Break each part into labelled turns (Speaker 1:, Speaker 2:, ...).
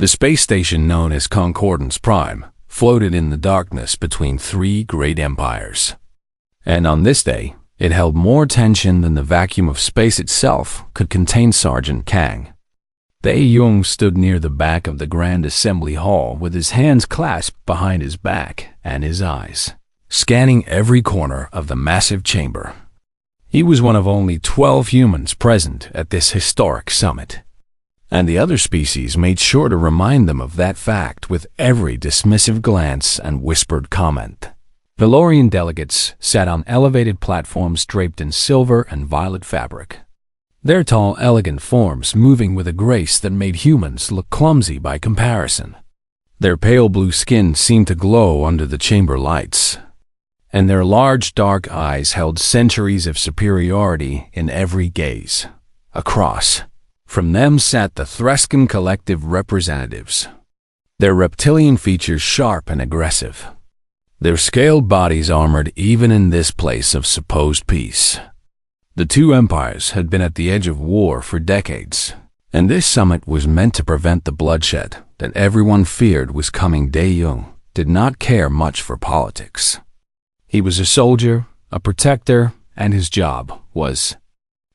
Speaker 1: The space station known as Concordance Prime floated in the darkness between three great empires. And on this day, it held more tension than the vacuum of space itself could contain Sergeant Kang. Tae-Young stood near the back of the Grand Assembly Hall with his hands clasped behind his back and his eyes scanning every corner of the massive chamber. He was one of only 12 humans present at this historic summit, and the other species made sure to remind them of that fact with every dismissive glance and whispered comment. Valorian delegates sat on elevated platforms draped in silver and violet fabric, their tall, elegant forms moving with a grace that made humans look clumsy by comparison. Their pale blue skin seemed to glow under the chamber lights, and their large, dark eyes held centuries of superiority in every gaze. Across from them sat the Threscan collective representatives, their reptilian features sharp and aggressive, their scaled bodies armored even in this place of supposed peace. The two empires had been at the edge of war for decades, and this summit was meant to prevent the bloodshed that everyone feared was coming. Tae-Young did not care much for politics. He was a soldier, a protector, and his job was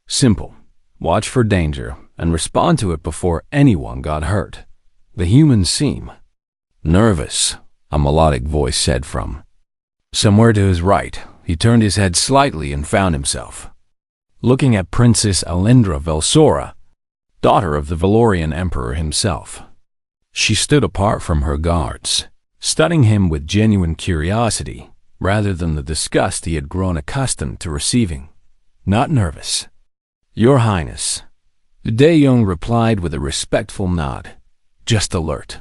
Speaker 1: simple: watch for danger and respond to it before anyone got hurt. The humans seem nervous, a melodic voice said from somewhere to his right. He turned his head slightly and found himself looking at Princess Alindra Velsora, daughter of the Valorian Emperor himself. She stood apart from her guards, studying him with genuine curiosity rather than the disgust he had grown accustomed to receiving. Not nervous, Your Highness. Tae-Young replied with a respectful nod. Just alert.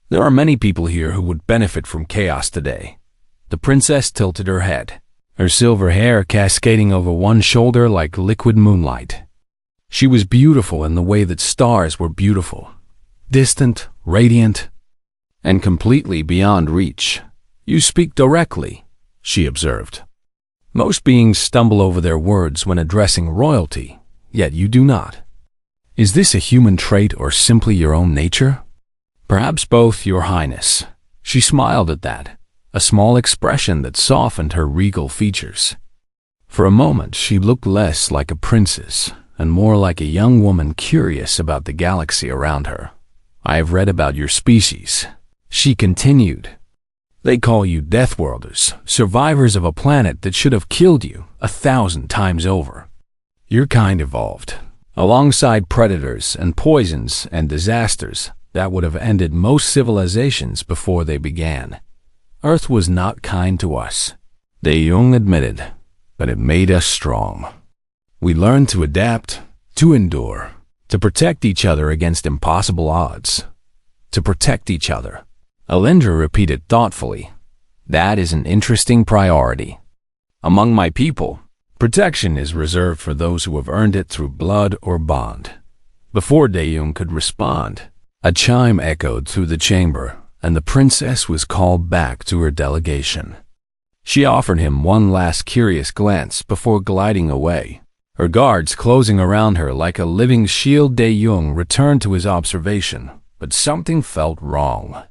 Speaker 1: There are many people here who would benefit from chaos today. The princess tilted her head, her silver hair cascading over one shoulder like liquid moonlight. She was beautiful in the way that stars were beautiful, distant, radiant, and completely beyond reach. You speak directly, she observed. Most beings stumble over their words when addressing royalty, yet you do not. Is this a human trait or simply your own nature? Perhaps both, Your Highness. She smiled at that, a small expression that softened her regal features. For a moment, she looked less like a princess and more like a young woman curious about the galaxy around her. I have read about your species, she continued. They call you Deathworlders, survivors of a planet that should have killed you 1,000 times over. Your kind evolved, alongside predators and poisons and disasters that would have ended most civilizations before they began. Earth was not kind to us, Tae-Young admitted, but it made us strong. We learned to adapt, to endure, to protect each other against impossible odds. To protect each other. Alindra repeated thoughtfully. That is an interesting priority. Among my people, protection is reserved for those who have earned it through blood or bond. Before Tae-Young could respond, a chime echoed through the chamber, and the princess was called back to her delegation. She offered him one last curious glance before gliding away, her guards closing around her like a living shield. Tae-Young returned to his observation, but something felt wrong.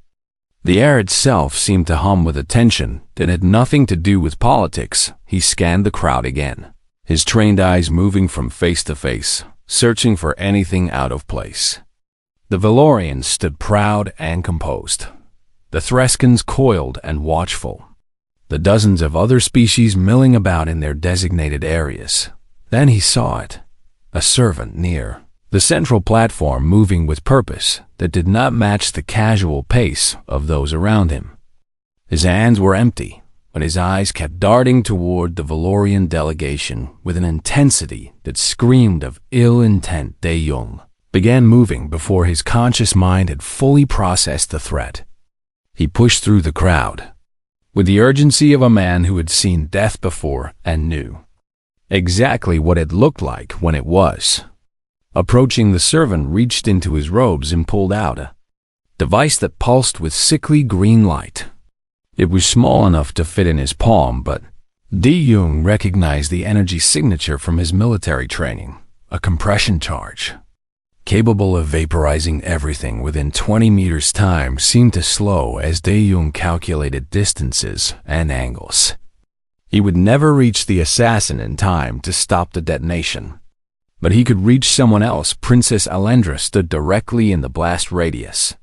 Speaker 1: The air itself seemed to hum with a tension that had nothing to do with politics. He scanned the crowd again, his trained eyes moving from face to face, searching for anything out of place. The Valorians stood proud and composed, the Threscans coiled and watchful, the dozens of other species milling about in their designated areas. Then he saw it, a servant near the central platform moving with purpose that did not match the casual pace of those around him. His hands were empty, but his eyes kept darting toward the Valorian delegation with an intensity that screamed of ill intent. Tae-Young began moving before his conscious mind had fully processed the threat. He pushed through the crowd with the urgency of a man who had seen death before and knew exactly what it looked like when it was. Approaching, the servant reached into his robes and pulled out a device that pulsed with sickly green light. It was small enough to fit in his palm, but Tae-Young recognized the energy signature from his military training, a compression charge. capable of vaporizing everything within 20 meters time, seemed to slow as Dae-Jung calculated distances and angles. He would never reach the assassin in time to stop the detonation, but he could reach someone else. Princess Alendra stood directly in the blast radius.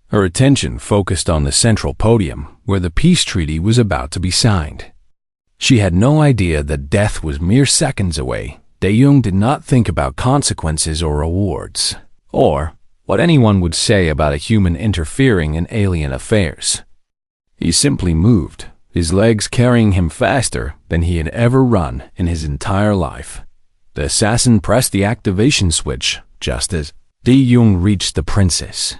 Speaker 1: Her attention focused on the central podium where the peace treaty was about to be signed. She had no idea that death was mere seconds away. Dae-Jung did not think about consequences or rewards, or what anyone would say about a human interfering in alien affairs. He simply moved, his legs carrying him faster than he had ever run in his entire life. The assassin pressed the activation switch just as Dae-Jung reached the princess.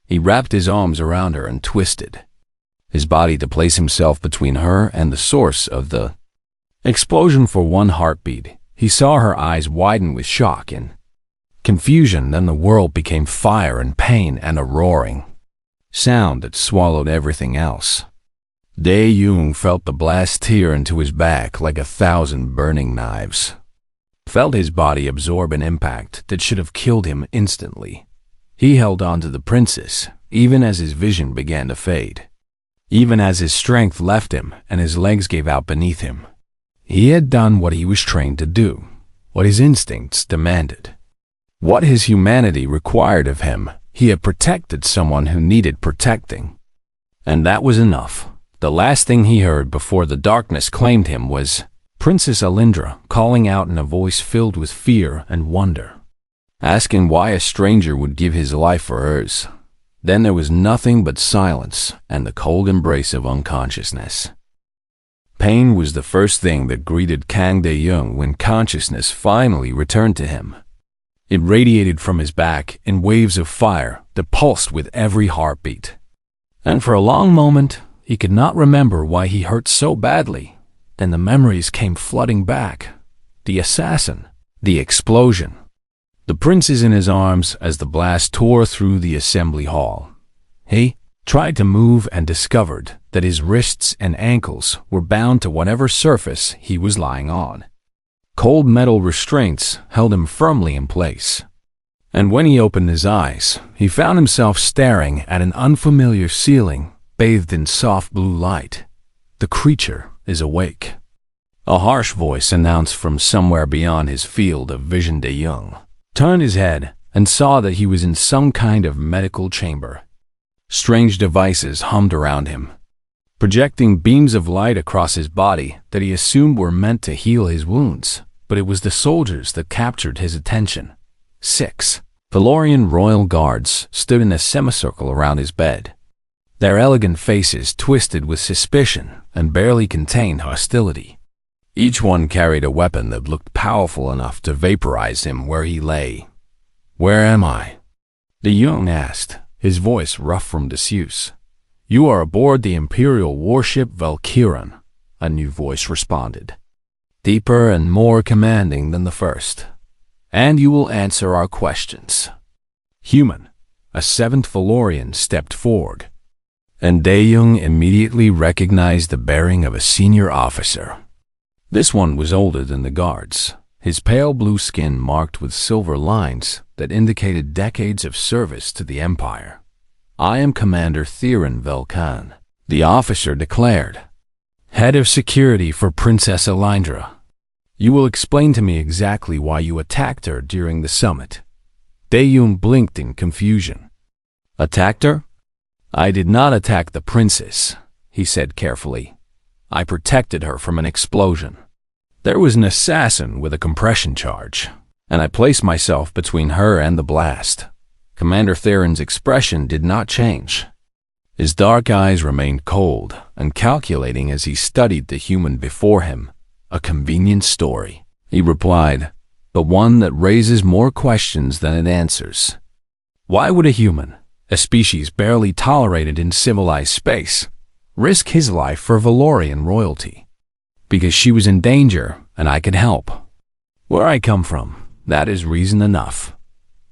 Speaker 1: He wrapped his arms around her and twisted his body to place himself between her and the source of the explosion. For one heartbeat, he saw her eyes widen with shock and confusion. Then the world became fire and pain and a roaring sound that swallowed everything else. Dae-Jung felt the blast tear into his back like 1,000 burning knives. Felt his body absorb an impact that should have killed him instantly. He held on to the princess, even as his vision began to fade. Even as his strength left him and his legs gave out beneath him. He had done what he was trained to do, what his instincts demanded, what his humanity required of him. He had protected someone who needed protecting. And that was enough. The last thing he heard before the darkness claimed him was Princess Alendra calling out in a voice filled with fear and wonder, asking why a stranger would give his life for hers. Then there was nothing but silence and the cold embrace of unconsciousness. Pain was the first thing that greeted Kang Dae-Jung when consciousness finally returned to him. It radiated from his back in waves of fire that pulsed with every heartbeat. And for a long moment, he could not remember why he hurt so badly. Then the memories came flooding back. The assassin, the explosion, the princess in his arms as the blast tore through the assembly hall. He tried to move and discovered that his wrists and ankles were bound to whatever surface he was lying on. Cold metal restraints held him firmly in place. And when he opened his eyes, he found himself staring at an unfamiliar ceiling bathed in soft blue light. The creature is awake. A harsh voice announced from somewhere beyond his field of vision. Dae-Jung turned his head and saw that he was in some kind of medical chamber. Strange devices hummed around him, projecting beams of light across his body that he assumed were meant to heal his wounds. But it was the soldiers that captured his attention. 6 Valorian royal guards stood in a semicircle around his bed, their elegant faces twisted with suspicion and barely contained hostility. Each one carried a weapon that looked powerful enough to vaporize him where he lay. "Where am I?" Dae-Jung asked, his voice rough from disuse. "You are aboard the Imperial warship Valkyran," a new voice responded, deeper and more commanding than the first. "And you will answer our questions." "Human," a 7th Valorian stepped forward, and Dae-Jung immediately recognized the bearing of a senior officer. This one was older than the guards, his pale blue skin marked with silver lines that indicated decades of service to the Empire. "I am Commander Theron Velkan," the officer declared, "head of security for Princess Alendra. You will explain to me exactly why you attacked her during the summit." Dae-Jung blinked in confusion. "Attacked her? I did not attack the princess," he said carefully. "I protected her from an explosion. There was an assassin with a compression charge, and I placed myself between her and the blast." Commander Theron's expression did not change. His dark eyes remained cold and calculating as he studied the human before him. "A convenient story," he replied, "but one that raises more questions than it answers. Why would a human, a species barely tolerated in civilized space, risk his life for Valorian royalty? Because she was in danger and I could help. Where I come from, that is reason enough."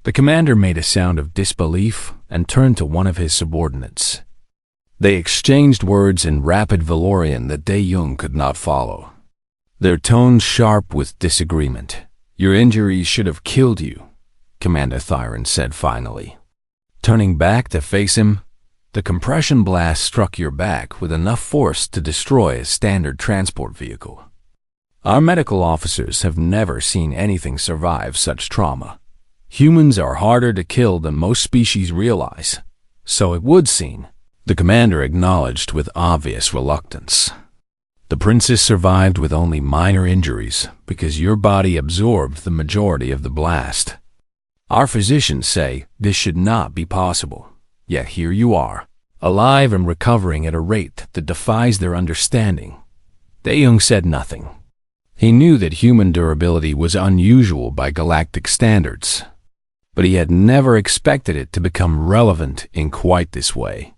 Speaker 1: The commander made a sound of disbelief and turned to one of his subordinates. They exchanged words in rapid Valorian that Dae-Jung could not follow, their tones sharp with disagreement. "Your injuries should have killed you. Commander Thyron said finally. Turning back to face him, the compression blast struck your back with enough force to destroy a standard transport vehicle. Our medical officers have never seen anything survive such trauma. Humans are harder to kill than most species realize, so it would seem, the commander acknowledged with obvious reluctance. The princess survived with only minor injuries because your body absorbed the majority of the blast. Our physicians say this should not be possible, yet here you are, alive and recovering at a rate that defies their understanding. Dae-young said nothing. He knew that human durability was unusual by galactic standards, but he had never expected it to become relevant in quite this way.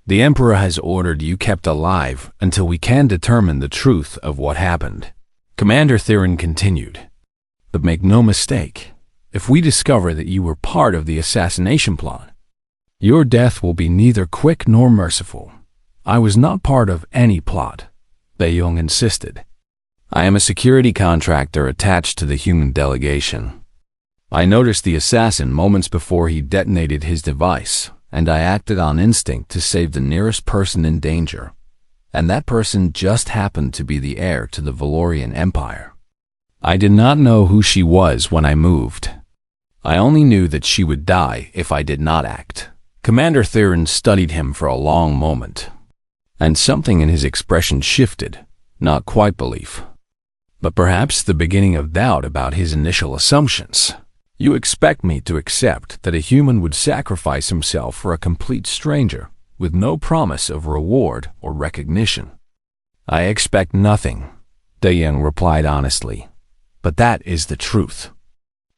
Speaker 1: The Emperor has ordered you kept alive until we can determine the truth of what happened. Commander Thyron continued. But make no mistake, if we discover that you were part of the assassination plot, your death will be neither quick nor merciful. I was not part of any plot, Dae-young insisted. I am a security contractor attached to the human delegation. I noticed the assassin moments before he detonated his device, and I acted on instinct to save the nearest person in danger. And that person just happened to be the heir to the Valorian Empire. I did not know who she was when I moved. I only knew that she would die if I did not act. Commander Thyron studied him for a long moment, and something in his expression shifted, not quite belief, but perhaps the beginning of doubt about his initial assumptions. You expect me to accept that a human would sacrifice himself for a complete stranger with no promise of reward or recognition. I expect nothing, Dae-young replied honestly, but that is the truth.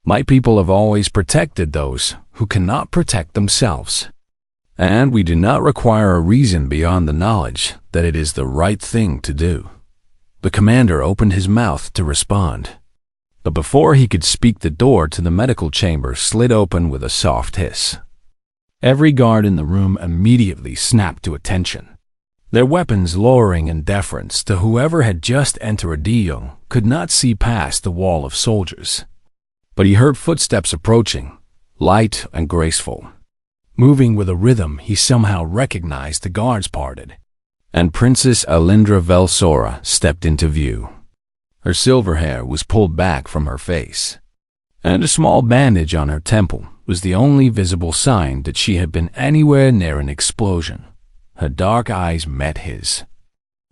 Speaker 1: My people have always protected those who cannot protect themselves, and we do not require a reason beyond the knowledge that it is the right thing to do. The commander opened his mouth to respond, but before he could speak, the door to the medical chamber slid open with a soft hiss. Every guard in the room immediately snapped to attention, their weapons lowering in deference to whoever had just entered. Dae-young could not see past the wall of soldiers, but he heard footsteps approaching, light and graceful. Moving with a rhythm he somehow recognized, the guards parted, and Princess Alindra Velsora stepped into view. Her silver hair was pulled back from her face, and a small bandage on her temple was the only visible sign that she had been anywhere near an explosion. Her dark eyes met his,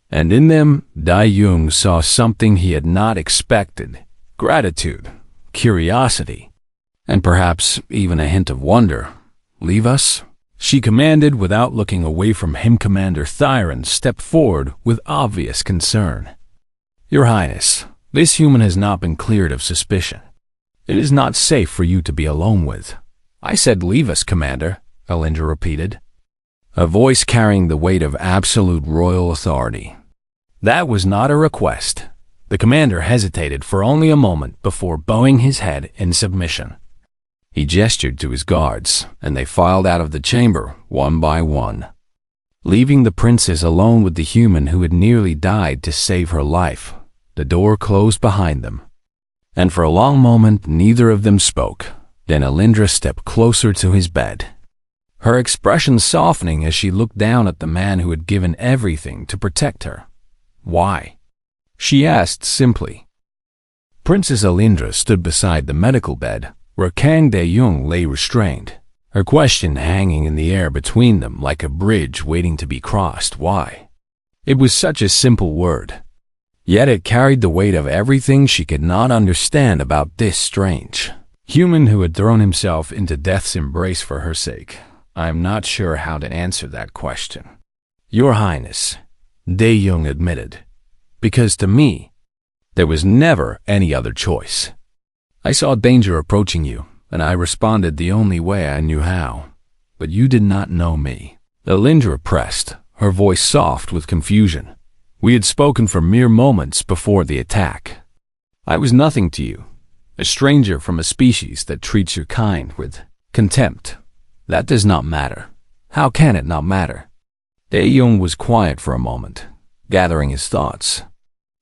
Speaker 1: and in them Dae-young saw something he had not expected: gratitude, curiosity, and perhaps even a hint of wonder. Leave us, she commanded without looking away from him. Commander Thyron stepped forward with obvious concern. Your Highness, this human has not been cleared of suspicion. It is not safe for you to be alone with. I said leave us, Commander, Alindra repeated, a voice carrying the weight of absolute royal authority. That was not a request. The commander hesitated for only a moment before bowing his head in submission. He gestured to his guards, and they filed out of the chamber one by one, leaving the princess alone with the human who had nearly died to save her life. The door closed behind them, and for a long moment neither of them spoke. Then Alindra stepped closer to his bed, her expression softening as she looked down at the man who had given everything to protect her. Why? She asked simply. Princess Alindra stood beside the medical bed, where Kang Dae-young lay restrained, her question hanging in the air between them like a bridge waiting to be crossed. Why? It was such a simple word, yet it carried the weight of everything she could not understand about this strange human who had thrown himself into death's embrace for her sake. I am not sure how to answer that question, Your Highness, Dae-young admitted, because to me, there was never any other choice. I saw danger approaching you, and I responded the only way I knew how. But you did not know me. Alindra pressed, her voice soft with confusion. We had spoken for mere moments before the attack. I was nothing to you, a stranger from a species that treats your kind with contempt. That does not matter. How can it not matter? Dae-young was quiet for a moment, gathering his thoughts.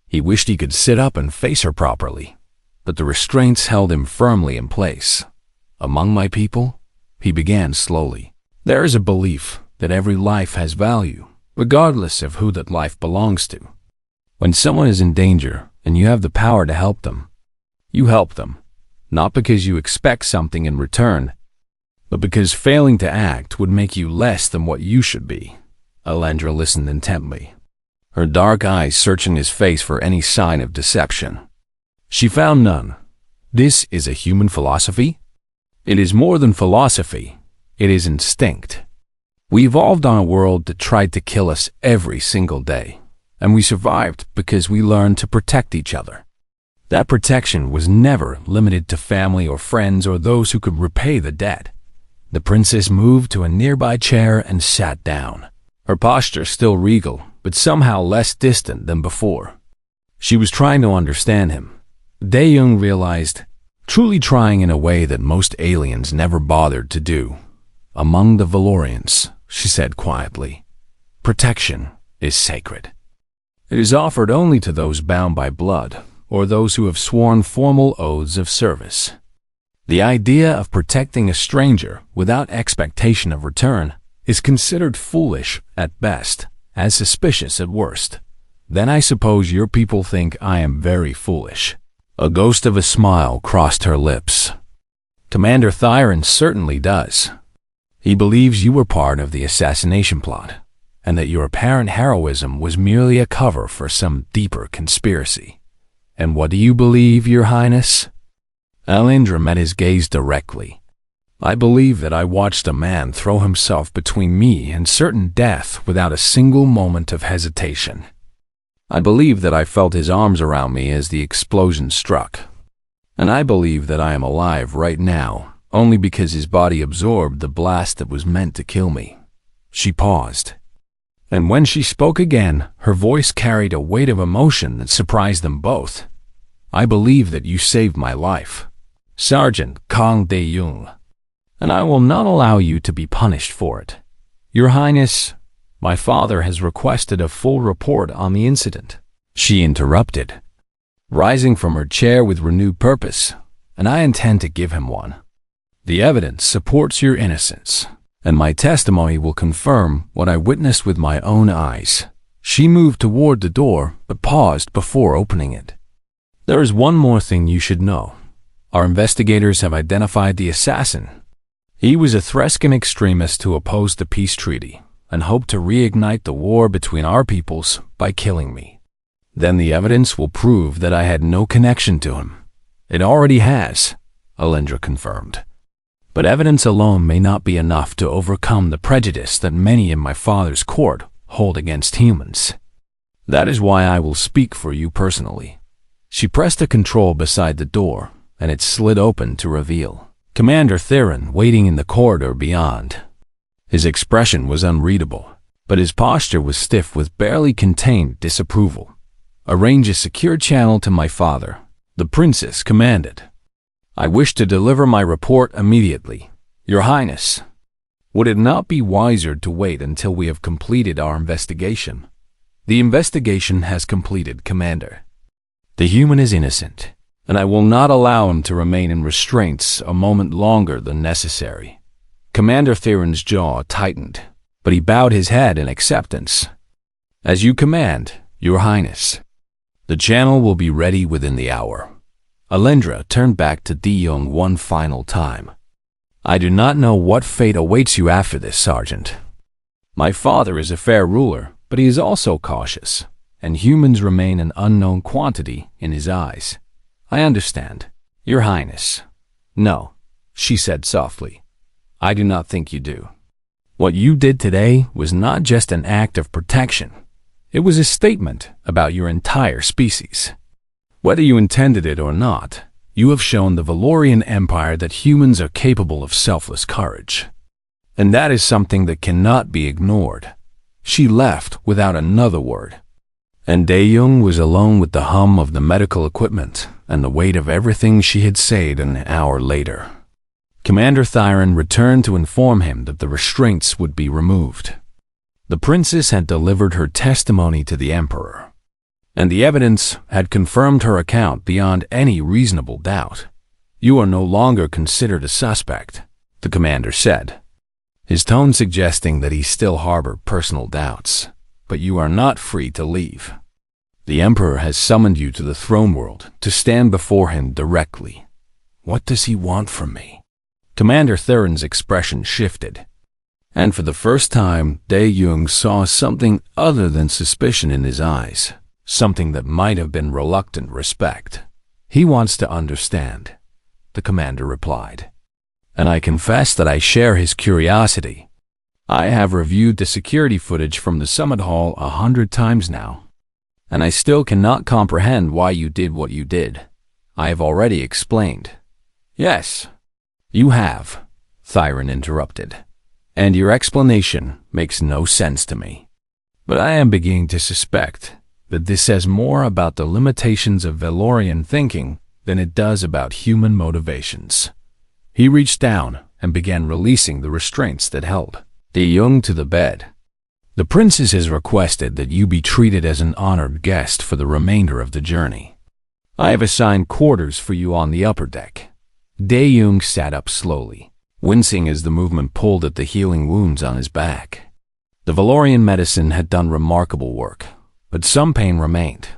Speaker 1: He wished he could sit up and face her properly, but the restraints held him firmly in place. Among my people, he began slowly, there is a belief that every life has value, regardless of who that life belongs to. When someone is in danger and you have the power to help them, you help them, not because you expect something in return, but because failing to act would make you less than what you should be. Alendra listened intently, her dark eyes searching his face for any sign of deception. She found none. This is a human philosophy? It is more than philosophy. It is instinct. We evolved on a world that tried to kill us every single day, and we survived because we learned to protect each other. That protection was never limited to family or friends or those who could repay the debt. The princess moved to a nearby chair and sat down, her posture still regal, but somehow less distant than before. She was trying to understand him. Dae-young realized, truly trying in a way that most aliens never bothered to do. Among the Valorians, she said quietly, protection is sacred. It is offered only to those bound by blood or those who have sworn formal oaths of service. The idea of protecting a stranger without expectation of return is considered foolish at best, as suspicious at worst. Then I suppose your people think I am very foolish. A ghost of a smile crossed her lips. Commander Thyron certainly does. He believes you were part of the assassination plot, and that your apparent heroism was merely a cover for some deeper conspiracy. And what do you believe, Your Highness? Alendra met his gaze directly. I believe that I watched a man throw himself between me and certain death without a single moment of hesitation. I believe that I felt his arms around me as the explosion struck. And I believe that I am alive right now, only because his body absorbed the blast that was meant to kill me. She paused. And when she spoke again, her voice carried a weight of emotion that surprised them both. I believe that you saved my life, Sergeant Kang Dae-young, and I will not allow you to be punished for it. Your Highness, my father has requested a full report on the incident. She interrupted, rising from her chair with renewed purpose, and I intend to give him one. The evidence supports your innocence, and my testimony will confirm what I witnessed with my own eyes. She moved toward the door, but paused before opening it. There is one more thing you should know. Our investigators have identified the assassin. He was a Threscan extremist who opposed the peace treaty and hoped to reignite the war between our peoples by killing me. Then the evidence will prove that I had no connection to him. It already has, Alendra confirmed. But evidence alone may not be enough to overcome the prejudice that many in my father's court hold against humans. That is why I will speak for you personally. She pressed a control beside the door, and it slid open to reveal Commander Theron waiting in the corridor beyond. His expression was unreadable, but his posture was stiff with barely contained disapproval. Arrange a secure channel to my father, the princess commanded. I wish to deliver my report immediately. Your Highness, would it not be wiser to wait until we have completed our investigation? The investigation has completed, Commander. The human is innocent, and I will not allow him to remain in restraints a moment longer than necessary. Commander Theron's jaw tightened, but he bowed his head in acceptance. As you command, Your Highness. The channel will be ready within the hour. Alendra turned back to Dae-young one final time. I do not know what fate awaits you after this, Sergeant. My father is a fair ruler, but he is also cautious, and humans remain an unknown quantity in his eyes. I understand, Your Highness. No, she said softly. I do not think you do. What you did today was not just an act of protection. It was a statement about your entire species. Whether you intended it or not, you have shown the Valorian Empire that humans are capable of selfless courage. And that is something that cannot be ignored. She left without another word. And Dae-young was alone with the hum of the medical equipment and the weight of everything she had said an hour later. Commander Thyron returned to inform him that the restraints would be removed. The princess had delivered her testimony to the Emperor, and the evidence had confirmed her account beyond any reasonable doubt. You are no longer considered a suspect, the commander said, his tone suggesting that he still harbored personal doubts. But you are not free to leave. The Emperor has summoned you to the throne world to stand before him directly. What does he want from me? Commander Theron's expression shifted, and for the first time, Dae Jung saw something other than suspicion in his eyes, something that might have been reluctant respect. He wants to understand, the commander replied. And I confess that I share his curiosity. I have reviewed the security footage from the summit hall 100 times now, and I still cannot comprehend why you did what you did. I have already explained. Yes, you have, Theron interrupted, and your explanation makes no sense to me. But I am beginning to suspect that this says more about the limitations of Valorian thinking than it does about human motivations. He reached down and began releasing the restraints that held Dae Jung to the bed. The princess has requested that you be treated as an honored guest for the remainder of the journey. I have assigned quarters for you on the upper deck. Dae Jung sat up slowly, wincing as the movement pulled at the healing wounds on his back. The Valorian medicine had done remarkable work, but some pain remained.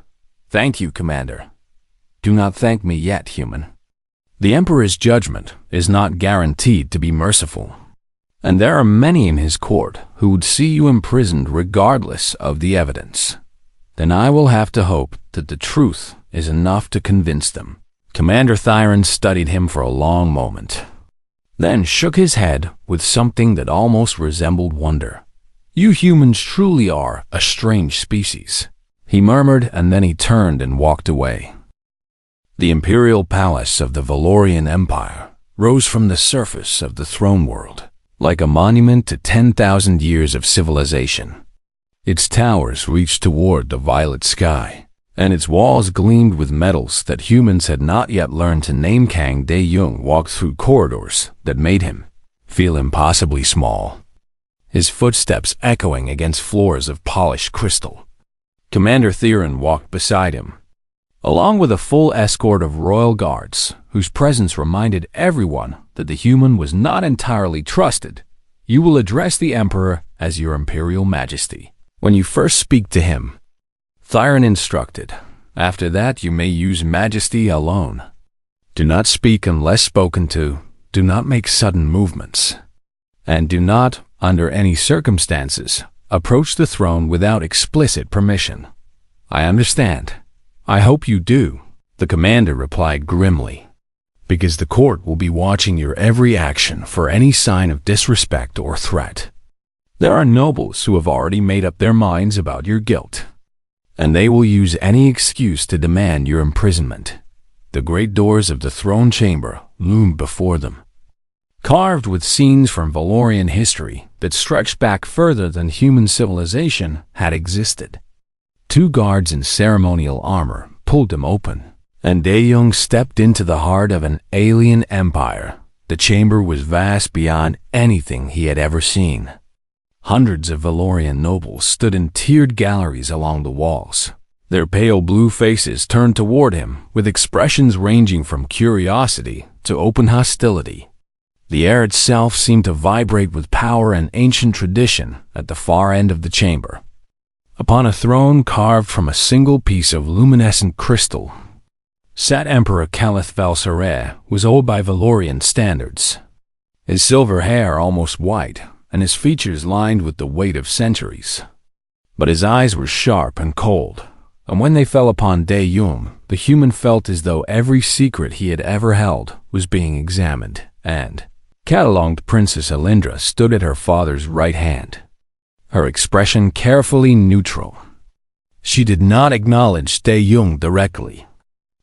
Speaker 1: Thank you, Commander. Do not thank me yet, human. The Emperor's judgment is not guaranteed to be merciful, and there are many in his court who would see you imprisoned regardless of the evidence. Then I will have to hope that the truth is enough to convince them. Commander Theron studied him for a long moment, then shook his head with something that almost resembled wonder. You humans truly are a strange species, he murmured, and then he turned and walked away. The imperial palace of the Valorian Empire rose from the surface of the throne world, like a monument to 10,000 years of civilization. Its towers reached toward the violet sky, and its walls gleamed with metals that humans had not yet learned to name. Kang Dae Jung walked through corridors that made him feel impossibly small, his footsteps echoing against floors of polished crystal. Commander Theron walked beside him, along with a full escort of royal guards, whose presence reminded everyone that the human was not entirely trusted. You will address the Emperor as your Imperial Majesty when you first speak to him, Theron instructed. After that, you may use Majesty alone. Do not speak unless spoken to, do not make sudden movements, and do not, under any circumstances, approach the throne without explicit permission. I understand. I hope you do, the commander replied grimly, because the court will be watching your every action for any sign of disrespect or threat. There are nobles who have already made up their minds about your guilt, and they will use any excuse to demand your imprisonment. The great doors of the throne chamber loomed before them, carved with scenes from Valorian history that stretched back further than human civilization had existed. Two guards in ceremonial armor pulled them open, and Dae Jung stepped into the heart of an alien empire. The chamber was vast beyond anything he had ever seen. Hundreds of Valorian nobles stood in tiered galleries along the walls, their pale blue faces turned toward him with expressions ranging from curiosity to open hostility. The air itself seemed to vibrate with power and ancient tradition at the far end of the chamber. Upon a throne carved from a single piece of luminescent crystal sat Emperor Calith Valsareh, was old by Valorian standards, his silver hair almost white and his features lined with the weight of centuries. But his eyes were sharp and cold, and when they fell upon Dae Jung, the human felt as though every secret he had ever held was being examined. And cataloged Princess Alindra stood at her father's right hand, her expression carefully neutral. She did not acknowledge Dae Jung directly,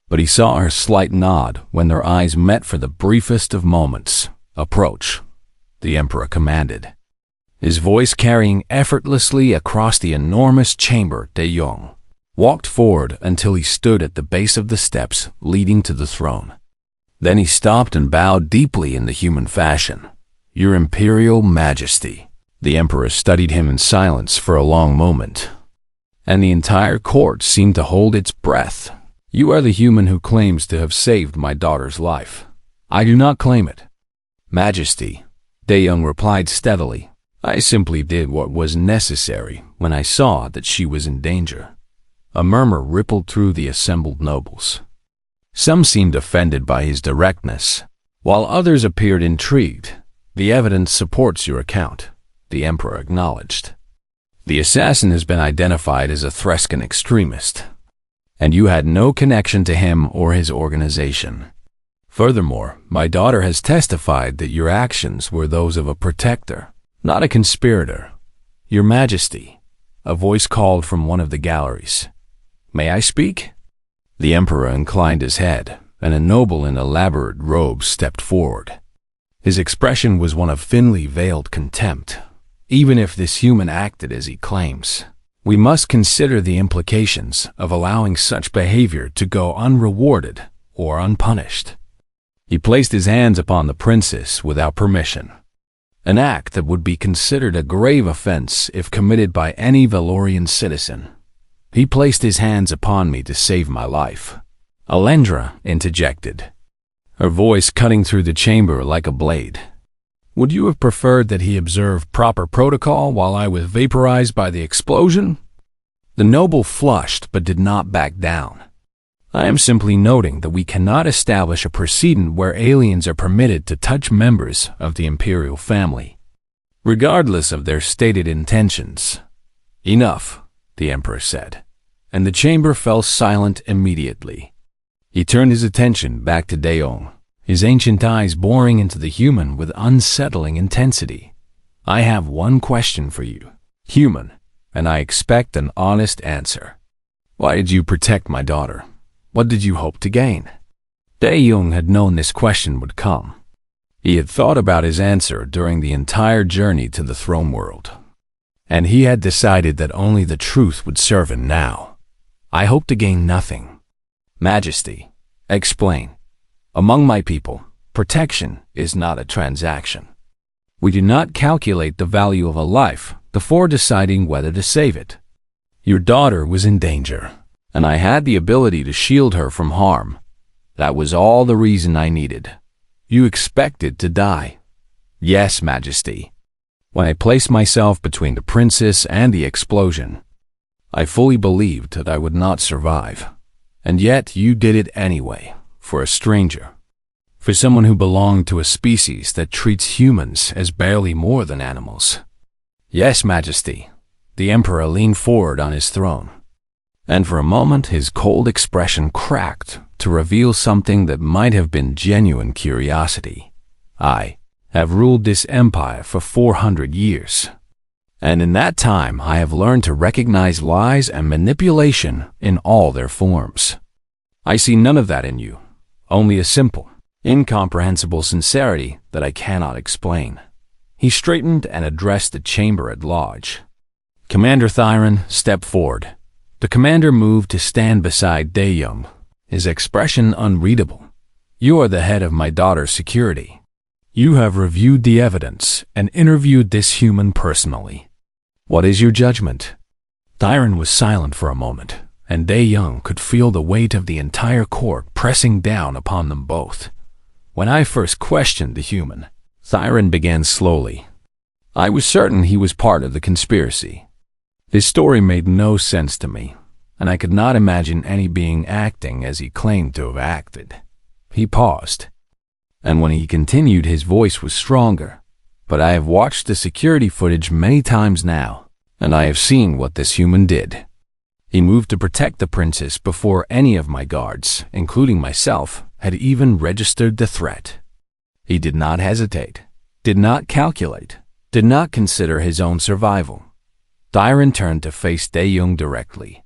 Speaker 1: but he saw her slight nod when their eyes met for the briefest of moments. Approach, the Emperor commanded, his voice carrying effortlessly across the enormous chamber. Dae Jung walked forward until he stood at the base of the steps leading to the throne. Then he stopped and bowed deeply in the human fashion. Your Imperial Majesty. The Emperor studied him in silence for a long moment, and the entire court seemed to hold its breath. You are the human who claims to have saved my daughter's life. I do not claim it. Majesty, Daeyoung replied steadily. I simply did what was necessary when I saw that she was in danger. A murmur rippled through the assembled nobles. Some seemed offended by his directness, while others appeared intrigued. The evidence supports your account, the emperor acknowledged. The assassin has been identified as a Threscan extremist, and you had no connection to him or his organization. Furthermore, my daughter has testified that your actions were those of a protector, not a conspirator. Your Majesty, a voice called from one of the galleries. May I speak? The emperor inclined his head, and a noble in elaborate robes stepped forward. His expression was one of thinly veiled contempt. Even if this human acted as he claims, we must consider the implications of allowing such behavior to go unrewarded or unpunished. He placed his hands upon the princess without permission, an act that would be considered a grave offense if committed by any Valorian citizen. He placed his hands upon me to save my life, Alendra interjected, her voice cutting through the chamber like a blade. Would you have preferred that he observe proper protocol while I was vaporized by the explosion? The noble flushed but did not back down. I am simply noting that we cannot establish a precedent where aliens are permitted to touch members of the imperial family, regardless of their stated intentions. Enough, the emperor said, and the chamber fell silent immediately. He turned his attention back to Daeyoung, his ancient eyes boring into the human with unsettling intensity. I have one question for you, human, and I expect an honest answer. Why did you protect my daughter? What did you hope to gain? Daeyoung had known this question would come. He had thought about his answer during the entire journey to the throne world, and he had decided that only the truth would serve him now. I hope to gain nothing. Majesty, explain. Among my people, protection is not a transaction. We do not calculate the value of a life before deciding whether to save it. Your daughter was in danger, and I had the ability to shield her from harm. That was all the reason I needed. You expected to die. Yes, Majesty. When I placed myself between the princess and the explosion, I fully believed that I would not survive. And yet you did it anyway, for a stranger. For someone who belonged to a species that treats humans as barely more than animals. Yes, Majesty. The emperor leaned forward on his throne, and for a moment his cold expression cracked to reveal something that might have been genuine curiosity. I have ruled this empire for 400 years, and in that time I have learned to recognize lies and manipulation in all their forms. I see none of that in you, only a simple, incomprehensible sincerity that I cannot explain. He straightened and addressed the chamber at large. Commander Thyron stepped forward. The commander moved to stand beside Daeyoung, his expression unreadable. You are the head of my daughter's security. You have reviewed the evidence and interviewed this human personally. What is your judgment? Thyron was silent for a moment, and Daeyoung could feel the weight of the entire court pressing down upon them both. When I first questioned the human, Thyron began slowly. I was certain he was part of the conspiracy. His story made no sense to me, and I could not imagine any being acting as he claimed to have acted. He paused, and when he continued his voice was stronger. But I have watched the security footage many times now, and I have seen what this human did. He moved to protect the princess before any of my guards, including myself, had even registered the threat. He did not hesitate, did not calculate, did not consider his own survival. Thyron turned to face Daeyoung directly.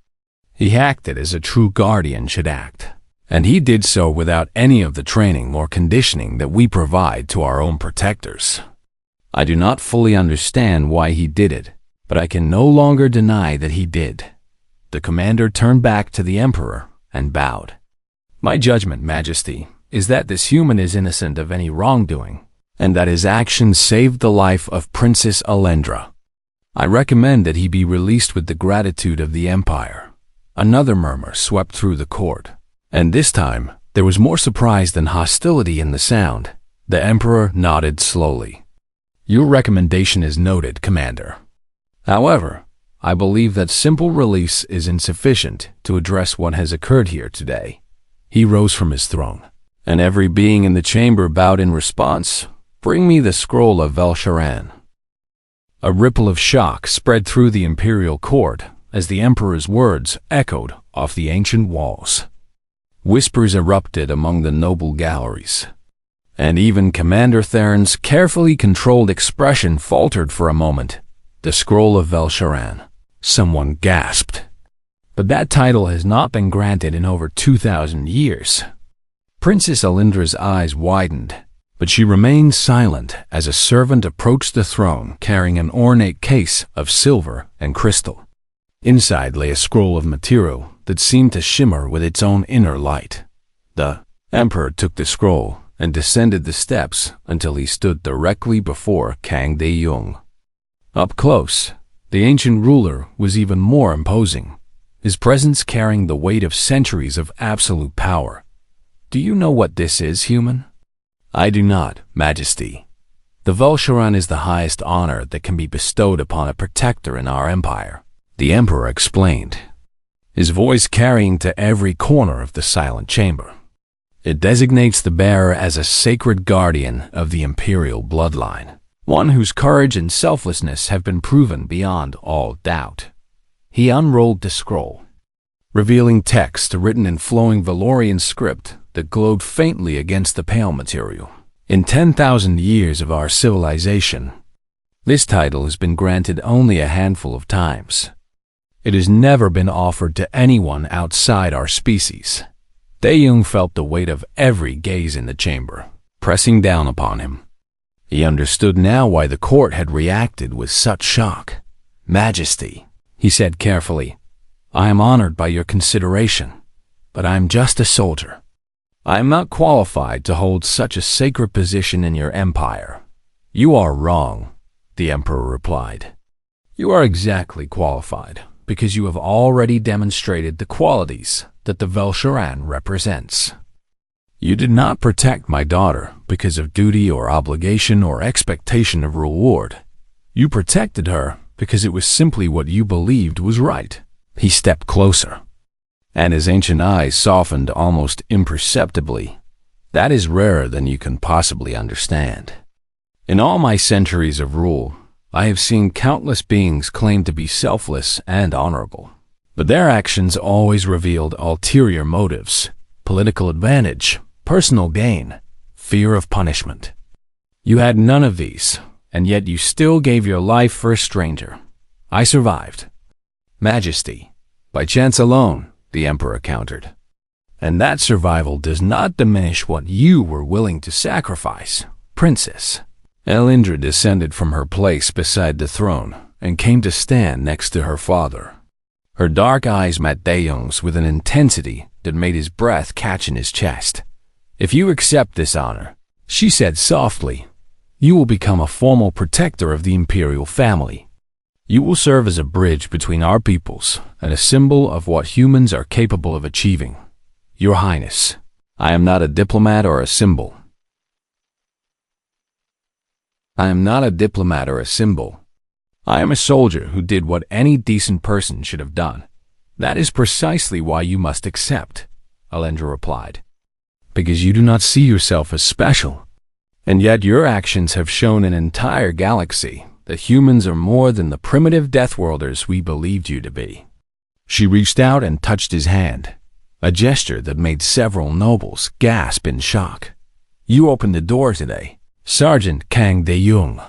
Speaker 1: He acted as a true guardian should act, and he did so without any of the training or conditioning that we provide to our own protectors. I do not fully understand why he did it, but I can no longer deny that he did. The commander turned back to the emperor and bowed. My judgment, Majesty, is that this human is innocent of any wrongdoing, and that his actions saved the life of Princess Alendra. I recommend that he be released with the gratitude of the Empire. Another murmur swept through the court, and this time There was more surprise than hostility in the sound. The Emperor nodded slowly. Your recommendation is noted, Commander. However, I believe that simple release is insufficient to address what has occurred here today. He rose from his throne, and every being in the chamber bowed in response. Bring me the scroll of Vel-Sharan. A ripple of shock spread through the imperial court as the Emperor's words echoed off the ancient walls. Whispers erupted among the noble galleries, and even Commander Theron's carefully controlled expression faltered for a moment. The scroll of Vel-Sharan. Someone gasped. But that title has not been granted in over 2,000 years. Princess Alindra's eyes widened, but she remained silent as a servant approached the throne carrying an ornate case of silver and crystal. Inside lay a scroll of material that seemed to shimmer with its own inner light. The Emperor took the scroll and descended the steps until he stood directly before Kang De-Yung. Up close, the ancient ruler was even more imposing, his presence carrying the weight of centuries of absolute power. Do you know what this is, human? I do not, Majesty. The Vel-Sharan is the highest honor that can be bestowed upon a protector in our empire, the Emperor explained, his voice carrying to every corner of the silent chamber. It designates the bearer as a sacred guardian of the imperial bloodline, one whose courage and selflessness have been proven beyond all doubt. He unrolled the scroll, revealing text written in flowing Valorian script that glowed faintly against the pale material. In 10,000 years of our civilization, this title has been granted only a handful of times. It has never been offered to anyone outside our species. De-Yung felt the weight of every gaze in the chamber, pressing down upon him. He understood now why the court had reacted with such shock. Majesty, he said carefully, I am honored by your consideration, but I am just a soldier. I am not qualified to hold such a sacred position in your empire. You are wrong, the Emperor replied. You are exactly qualified, because you have already demonstrated the qualities that the Vel-Sharan represents. You did not protect my daughter because of duty or obligation or expectation of reward. You protected her because it was simply what you believed was right. He stepped closer, and his ancient eyes softened almost imperceptibly. That is rarer than you can possibly understand. In all my centuries of rule, I have seen countless beings claim to be selfless and honorable, but their actions always revealed ulterior motives, political advantage, personal gain, fear of punishment. You had none of these, and yet you still gave your life for a stranger. I survived. Majesty, by chance alone, the Emperor countered. And that survival does not diminish what you were willing to sacrifice, Princess. Alindra descended from her place beside the throne and came to stand next to her father. Her dark eyes met De-Yung's with an intensity that made his breath catch in his chest. If you accept this honor, she said softly, you will become a formal protector of the imperial family. You will serve as a bridge between our peoples and a symbol of what humans are capable of achieving. Your Highness, I am not a diplomat or a symbol. I am not a diplomat or a symbol. I am a soldier who did what any decent person should have done. That is precisely why you must accept, Alindra replied. Because you do not see yourself as special. And yet your actions have shown an entire galaxy that humans are more than the primitive Deathworlders we believed you to be. She reached out and touched his hand, a gesture that made several nobles gasp in shock. You opened the door today, Sergeant Kang De-Yung.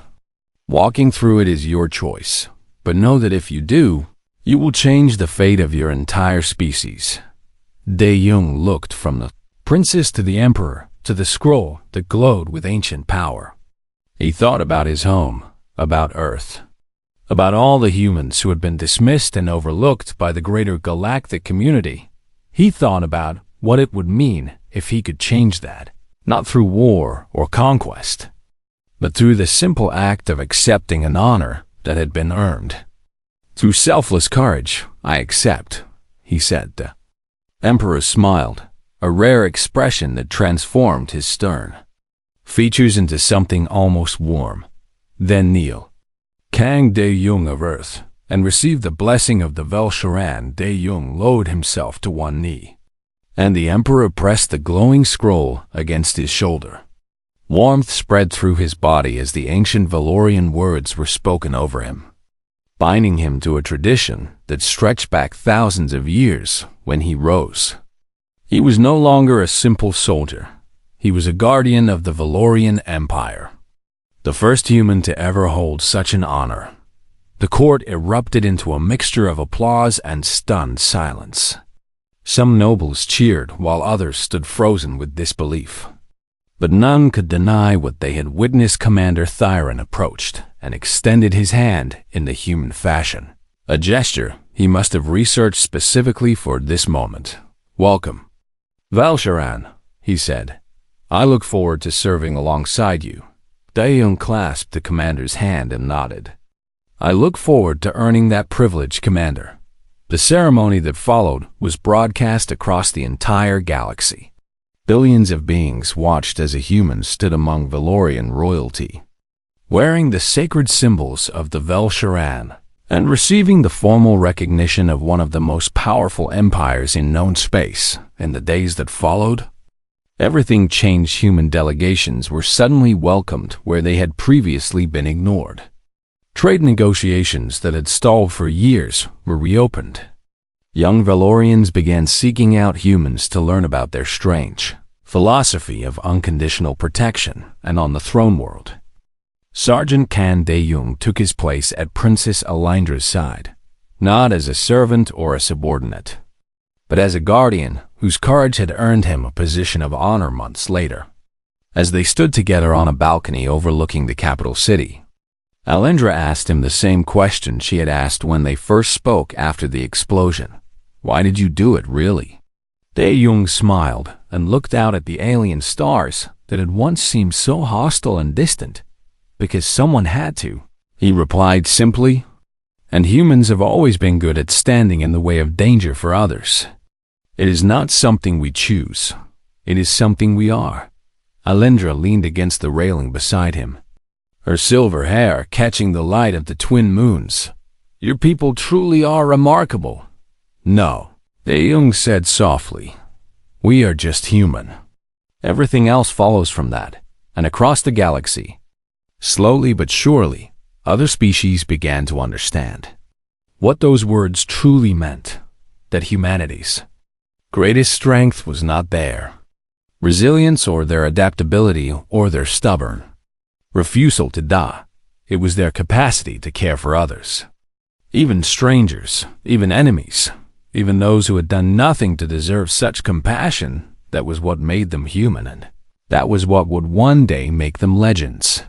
Speaker 1: Walking through it is your choice, but know that if you do, you will change the fate of your entire species. De-Yung looked from the princess to the Emperor to the scroll that glowed with ancient power. He thought about his home, about Earth, about all the humans who had been dismissed and overlooked by the greater galactic community. He thought about what it would mean if he could change that, not through war or conquest, but through the simple act of accepting an honor that had been earned. Through selfless courage, I accept, he said. The Emperor smiled, a rare expression that transformed his stern features into something almost warm. Then Neil Kang De-Jung of Earth, and received the blessing of the Velsharan. De-Jung lowered himself to one knee, and the Emperor pressed the glowing scroll against his shoulder. Warmth spread through his body as the ancient Valorian words were spoken over him, binding him to a tradition that stretched back thousands of years. When he rose, he was no longer a simple soldier. He was a guardian of the Valorian Empire, the first human to ever hold such an honor. The court erupted into a mixture of applause and stunned silence. Some nobles cheered while others stood frozen with disbelief. But none could deny what they had witnessed. Commander Thyron approached and extended his hand in the human fashion, a gesture he must have researched specifically for this moment. "Welcome, Velsharan," he said. "I look forward to serving alongside you." De-Jung clasped the commander's hand and nodded. "I look forward to earning that privilege, Commander." The ceremony that followed was broadcast across the entire galaxy. Billions of beings watched as a human stood among Valorian royalty, wearing the sacred symbols of the Velsharan and receiving the formal recognition of one of the most powerful empires in known space. In the days that followed, everything changed. Human delegations were suddenly welcomed where they had previously been ignored. Trade negotiations that had stalled for years were reopened. Young Valorians began seeking out humans to learn about their strange philosophy of unconditional protection. And on the throne world, Sergeant Kang De-Jung took his place at Princess Alindra's side, not as a servant or a subordinate, but as a guardian whose courage had earned him a position of honor. Months later, as they stood together on a balcony overlooking the capital city, Alindra asked him the same question she had asked when they first spoke after the explosion. "Why did you do it, really?" De-Jung smiled and looked out at the alien stars that had once seemed so hostile and distant. "Because someone had to," he replied simply. "And humans have always been good at standing in the way of danger for others. It is not something we choose. It is something we are." Alindra leaned against the railing beside him, her silver hair catching the light of the twin moons. "Your people truly are remarkable." "No," De-Jung said softly. "We are just human. Everything else follows from that." And across the galaxy, slowly but surely, other species began to understand what those words truly meant, that humanity's greatest strength was not their resilience or their adaptability or their stubborn refusal to die. It was their capacity to care for others, even strangers, even enemies, even those who had done nothing to deserve such compassion. That was what made them human, and that was what would one day make them legends.